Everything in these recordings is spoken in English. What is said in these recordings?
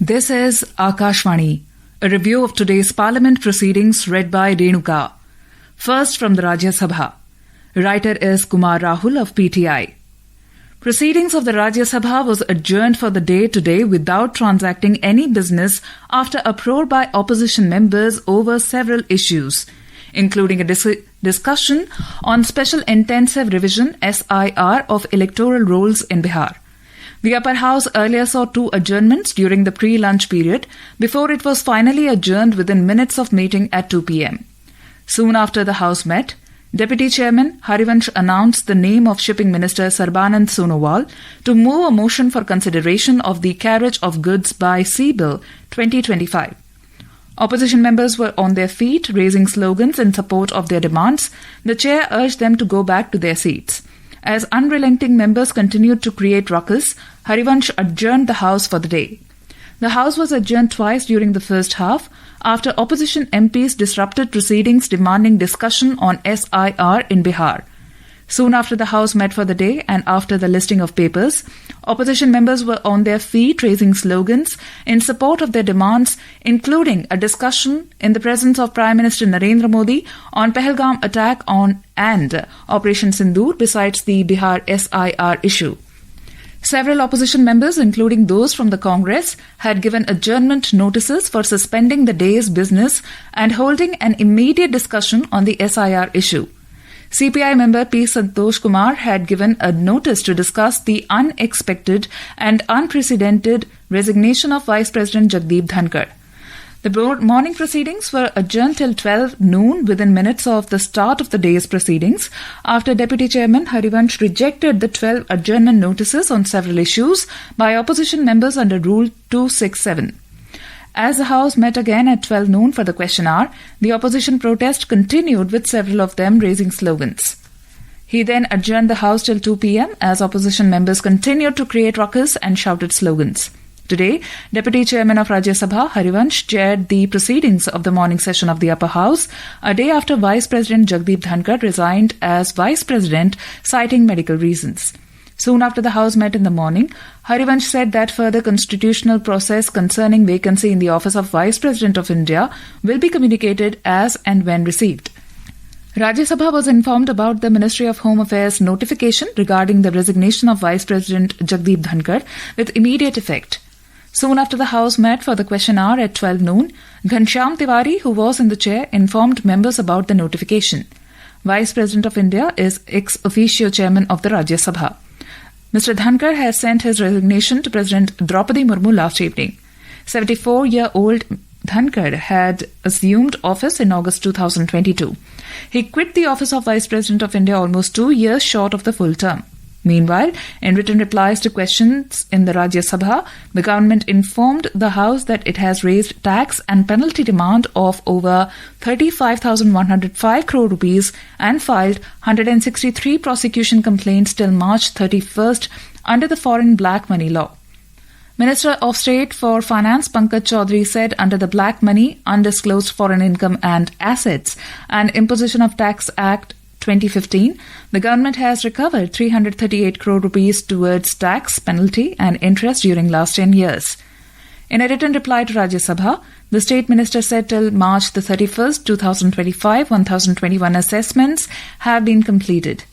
This is Akashvani, a review of today's Parliament proceedings read by Renuka. First from the Rajya Sabha. Writer is Kumar Rahul of PTI. Proceedings of the Rajya Sabha was adjourned for the day today without transacting any business after uproar by opposition members over several issues, including a discussion on Special Intensive Revision SIR of electoral rolls in Bihar. The upper house earlier saw two adjournments during the pre-lunch period before it was finally adjourned within minutes of meeting at 2 p.m. Soon after the house met, Deputy Chairman Harivansh announced the name of Shipping Minister Sarbanand Sonowal to move a motion for consideration of the Carriage of Goods by Sea Bill 2025. Opposition members were on their feet, raising slogans in support of their demands. The chair urged them to go back to their seats. As unrelenting members continued to create ruckus, Harivansh adjourned the House for the day. The House was adjourned twice during the first half after opposition MPs disrupted proceedings demanding discussion on SIR in Bihar. Soon after the House met for the day and after the listing of papers, opposition members were on their feet raising slogans in support of their demands, including a discussion in the presence of Prime Minister Narendra Modi on Pahalgam attack and Operation Sindoor besides the Bihar SIR issue. Several opposition members, including those from the Congress, had given adjournment notices for suspending the day's business and holding an immediate discussion on the SIR issue. CPI member P. Santosh Kumar had given a notice to discuss the unexpected and unprecedented resignation of Vice President Jagdeep Dhankar. The morning proceedings were adjourned till 12 noon within minutes of the start of the day's proceedings after Deputy Chairman Harivansh rejected the 12 adjournment notices on several issues by opposition members under Rule 267. As the House met again at 12 noon for the question hour, the opposition protest continued with several of them raising slogans. He then adjourned the House till 2 p.m. as opposition members continued to create ruckus and shouted slogans. Today, Deputy Chairman of Rajya Sabha, Harivansh, chaired the proceedings of the morning session of the upper house, a day after Vice President Jagdeep Dhankar resigned as Vice President, citing medical reasons. Soon after the House met in the morning, Harivansh said that further constitutional process concerning vacancy in the office of Vice President of India will be communicated as and when received. Rajya Sabha was informed about the Ministry of Home Affairs notification regarding the resignation of Vice President Jagdeep Dhankar with immediate effect. Soon after the House met for the question hour at 12 noon, Ghanshyam Tiwari, who was in the chair, informed members about the notification. Vice President of India is ex officio chairman of the Rajya Sabha. Mr. Dhankar has sent his resignation to President Draupadi Murmu last evening. 74-year-old Dhankar had assumed office in August 2022. He quit the office of Vice President of India almost 2 years short of the full term. Meanwhile, in written replies to questions in the Rajya Sabha, the government informed the House that it has raised tax and penalty demand of over 35,105 crore rupees and filed 163 prosecution complaints till March 31st under the Foreign Black Money Law. Minister of State for Finance Pankaj Chaudhary said under the Black Money, Undisclosed Foreign Income and Assets and Imposition of Tax Act 2015, the government has recovered 338 crore rupees towards tax, penalty and interest during last 10 years. In a written reply to Rajya Sabha, the State Minister said till March 31st, 2025, 1,021 assessments have been completed.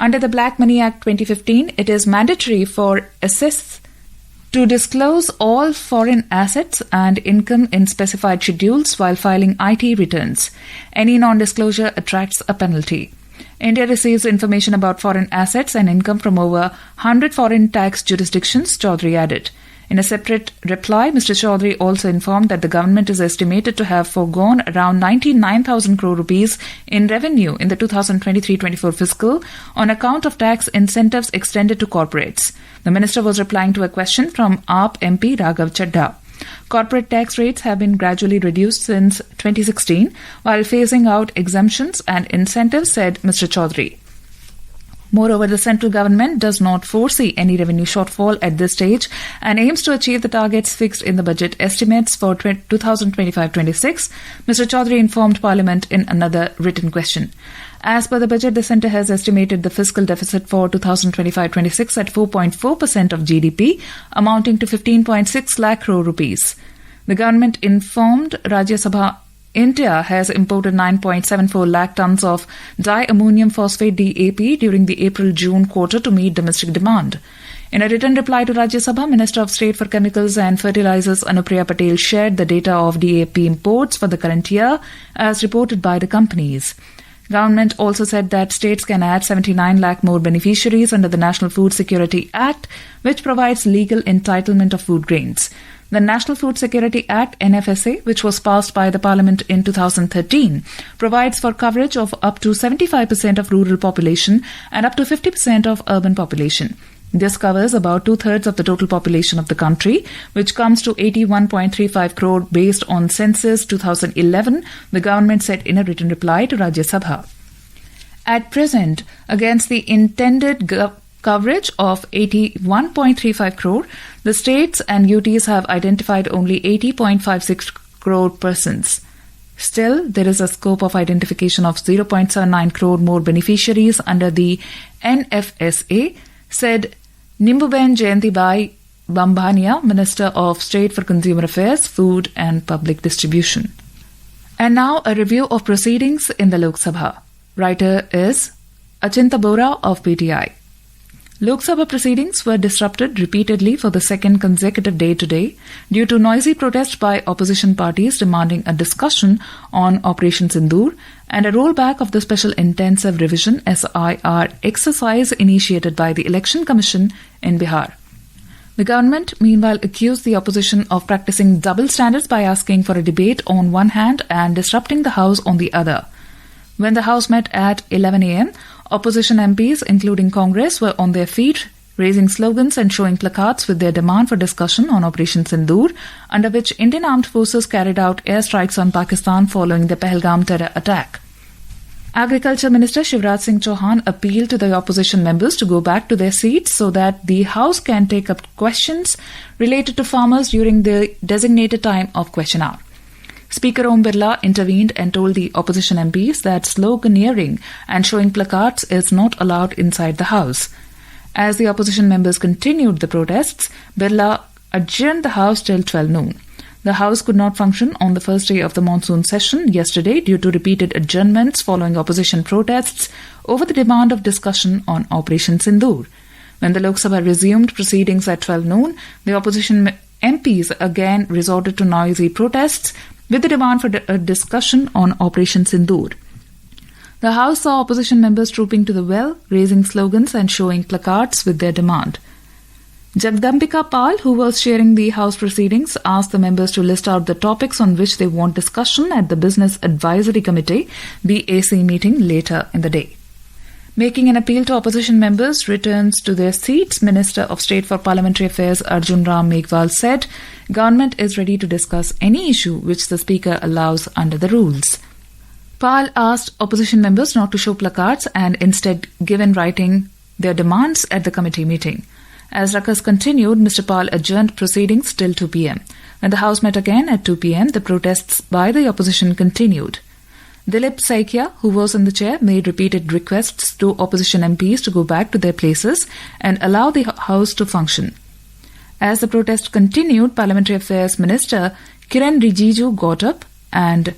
Under the Black Money Act 2015, it is mandatory for assessors to disclose all foreign assets and income in specified schedules while filing IT returns. Any non-disclosure attracts a penalty. India receives information about foreign assets and income from over 100 foreign tax jurisdictions, Chaudhary added. In a separate reply, Mr. Chaudhary also informed that the government is estimated to have foregone around 99,000 crore rupees in revenue in the 2023-24 fiscal on account of tax incentives extended to corporates. The minister was replying to a question from AAP MP Raghav Chadha. Corporate tax rates have been gradually reduced since 2016 while phasing out exemptions and incentives, said Mr. Chaudhary. Moreover, the central government does not foresee any revenue shortfall at this stage and aims to achieve the targets fixed in the budget estimates for 2025-26, Mr. Chaudhary informed Parliament in another written question. As per the budget, the centre has estimated the fiscal deficit for 2025-26 at 4.4% of GDP, amounting to 15.6 lakh crore rupees. The government informed Rajya Sabha India has imported 9.74 lakh tons of diammonium phosphate DAP during the April-June quarter to meet domestic demand. In a written reply to Rajya Sabha, Minister of State for Chemicals and Fertilizers Anupriya Patel shared the data of DAP imports for the current year as reported by the companies. Government also said that states can add 79 lakh more beneficiaries under the National Food Security Act, which provides legal entitlement of food grains. The National Food Security Act, NFSA, which was passed by the Parliament in 2013, provides for coverage of up to 75% of rural population and up to 50% of urban population. This covers about two-thirds of the total population of the country, which comes to 81.35 crore based on Census 2011, the government said in a written reply to Rajya Sabha. At present, against the intended coverage of 81.35 crore, the states and UTs have identified only 80.56 crore persons. Still, there is a scope of identification of 0.79 crore more beneficiaries under the NFSA, said Nimbuben Jayantibai Bambania, Minister of State for Consumer Affairs, Food and Public Distribution. And now a review of proceedings in the Lok Sabha. Writer is Achinta Bora of PTI. Lok Sabha proceedings were disrupted repeatedly for the second consecutive day today due to noisy protest by opposition parties demanding a discussion on Operation Sindoor and a rollback of the Special Intensive Revision SIR exercise initiated by the Election Commission in Bihar. The government, meanwhile, accused the opposition of practicing double standards by asking for a debate on one hand and disrupting the House on the other. When the House met at 11 a.m., opposition MPs, including Congress, were on their feet, raising slogans and showing placards with their demand for discussion on Operation Sindoor, under which Indian Armed Forces carried out airstrikes on Pakistan following the Pahalgam terror attack. Agriculture Minister Shivraj Singh Chauhan appealed to the opposition members to go back to their seats so that the House can take up questions related to farmers during the designated time of question hour. Speaker Om Birla intervened and told the opposition MPs that sloganeering and showing placards is not allowed inside the House. As the opposition members continued the protests, Birla adjourned the House till 12 noon. The House could not function on the first day of the monsoon session yesterday due to repeated adjournments following opposition protests over the demand of discussion on Operation Sindoor. When the Lok Sabha resumed proceedings at 12 noon, the opposition MPs again resorted to noisy protests with the demand for a discussion on Operation Sindoor. The House saw opposition members trooping to the well, raising slogans and showing placards with their demand. Jagdambika Pal, who was chairing the House proceedings, asked the members to list out the topics on which they want discussion at the Business Advisory Committee, BAC meeting later in the day. Making an appeal to opposition members returns to their seats, Minister of State for Parliamentary Affairs Arjun Ram Meghwal said, government is ready to discuss any issue which the Speaker allows under the rules. Pal asked opposition members not to show placards and instead give in writing their demands at the committee meeting. As ruckus continued, Mr. Pal adjourned proceedings till 2 p.m. When the House met again at 2 p.m., the protests by the opposition continued. Dilip Saikia, who was in the chair, made repeated requests to opposition MPs to go back to their places and allow the House to function. As the protest continued, Parliamentary Affairs Minister Kiren Rijiju got up and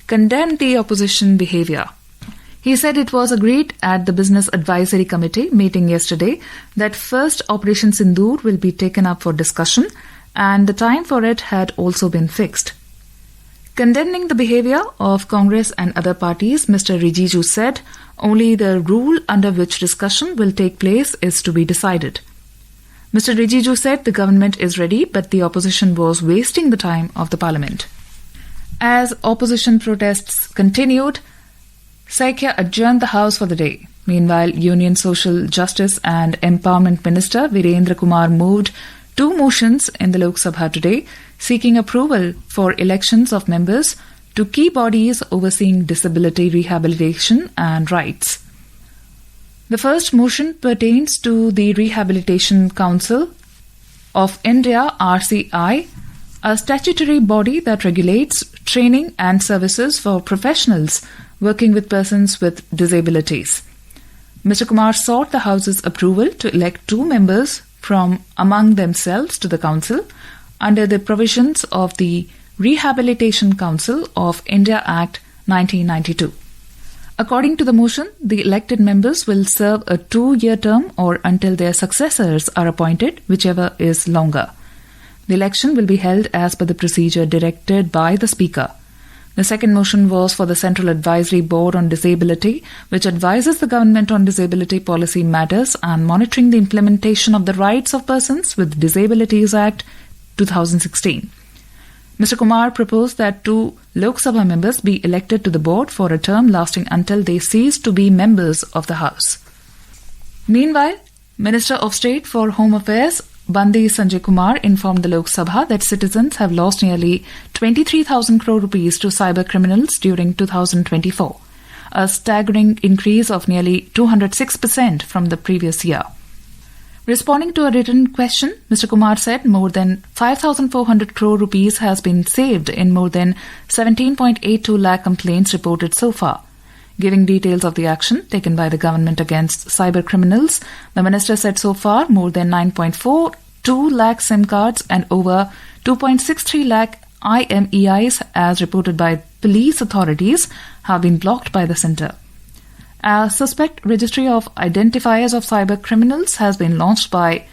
condemned the opposition behaviour. He said it was agreed at the Business Advisory Committee meeting yesterday that first Operation Sindoor will be taken up for discussion and the time for it had also been fixed. Condemning the behaviour of Congress and other parties, Mr. Rijiju said only the rule under which discussion will take place is to be decided. Mr. Rijiju said the government is ready, but the opposition was wasting the time of the parliament. As opposition protests continued, Saikia adjourned the House for the day. Meanwhile, Union Social Justice and Empowerment Minister Virendra Kumar moved 2 motions in the Lok Sabha today, seeking approval for elections of members to key bodies overseeing disability rehabilitation and rights. The first motion pertains to the Rehabilitation Council of India (RCI), a statutory body that regulates training and services for professionals working with persons with disabilities. Mr. Kumar sought the House's approval to elect 2 members from among themselves to the Council under the provisions of the Rehabilitation Council of India Act 1992. According to the motion, the elected members will serve a 2-year term or until their successors are appointed, whichever is longer. The election will be held as per the procedure directed by the Speaker. The second motion was for the Central Advisory Board on Disability, which advises the government on disability policy matters and monitoring the implementation of the Rights of Persons with Disabilities Act 2016. Mr. Kumar proposed that 2 Lok Sabha members be elected to the board for a term lasting until they cease to be members of the House. Meanwhile, Minister of State for Home Affairs Bandi Sanjay Kumar informed the Lok Sabha that citizens have lost nearly 23,000 crore rupees to cyber criminals during 2024, a staggering increase of nearly 206% from the previous year. Responding to a written question, Mr. Kumar said more than 5,400 crore rupees has been saved in more than 17.82 lakh complaints reported so far. Giving details of the action taken by the government against cyber criminals, the minister said so far more than 9.42 lakh SIM cards and over 2.63 lakh IMEIs, as reported by police authorities, have been blocked by the centre. A suspect registry of identifiers of cyber criminals has been launched by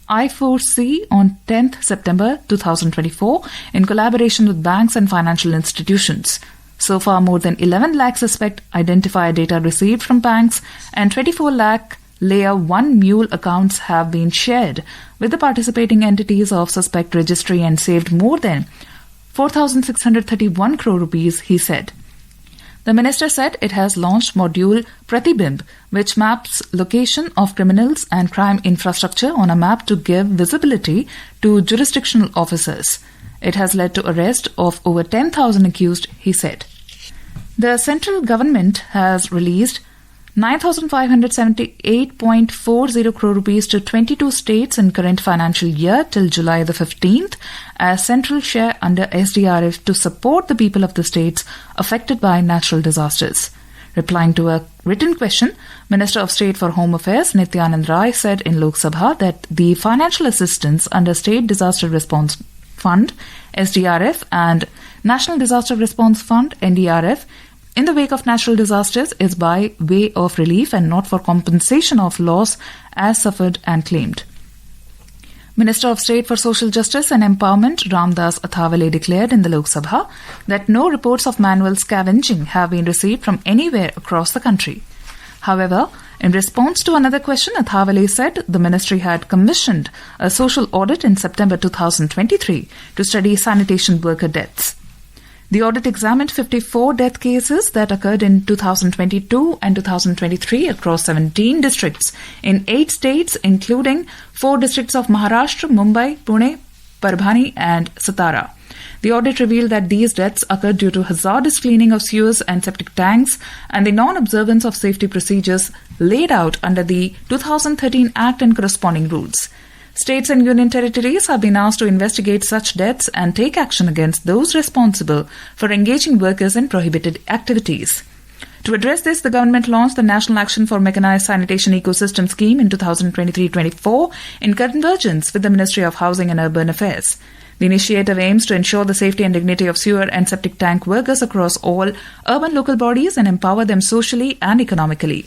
I4C on 10th September 2024 in collaboration with banks and financial institutions. So far, more than 11 lakh suspect identifier data received from banks and 24 lakh Layer 1 mule accounts have been shared with the participating entities of suspect registry and saved more than 4,631 crore rupees, he said. The minister said it has launched module Pratibimb, which maps location of criminals and crime infrastructure on a map to give visibility to jurisdictional officers. It has led to arrest of over 10,000 accused, he said. The central government has released 9,578.40 crore rupees to 22 states in current financial year till July the 15th as central share under SDRF to support the people of the states affected by natural disasters. Replying to a written question, Minister of State for Home Affairs Nityanand Rai said in Lok Sabha that the financial assistance under State Disaster Response Fund SDRF and National Disaster Response Fund NDRF in the wake of natural disasters is by way of relief and not for compensation of loss as suffered and claimed. Minister of State for Social Justice and Empowerment Ramdas Athawale declared in the Lok Sabha that no reports of manual scavenging have been received from anywhere across the country. However, in response to another question, Athawale said the ministry had commissioned a social audit in September 2023 to study sanitation worker deaths. The audit examined 54 death cases that occurred in 2022 and 2023 across 17 districts in 8 states, including 4 districts of Maharashtra, Mumbai, Pune, Parbhani and Satara. The audit revealed that these deaths occurred due to hazardous cleaning of sewers and septic tanks and the non-observance of safety procedures laid out under the 2013 Act and corresponding rules. States and union territories have been asked to investigate such deaths and take action against those responsible for engaging workers in prohibited activities. To address this, the government launched the National Action for Mechanized Sanitation Ecosystem Scheme in 2023-24 in convergence with the Ministry of Housing and Urban Affairs. The initiative aims to ensure the safety and dignity of sewer and septic tank workers across all urban local bodies and empower them socially and economically.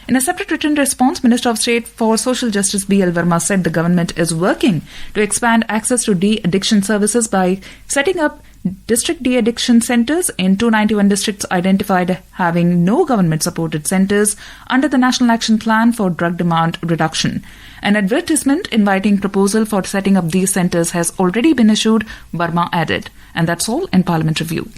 In a separate written response, Minister of State for Social Justice B.L. Verma said the government is working to expand access to de-addiction services by setting up district de-addiction centres in 291 districts identified having no government-supported centres under the National Action Plan for Drug Demand Reduction. An advertisement inviting proposal for setting up these centres has already been issued, Verma added. And that's all in Parliament Review.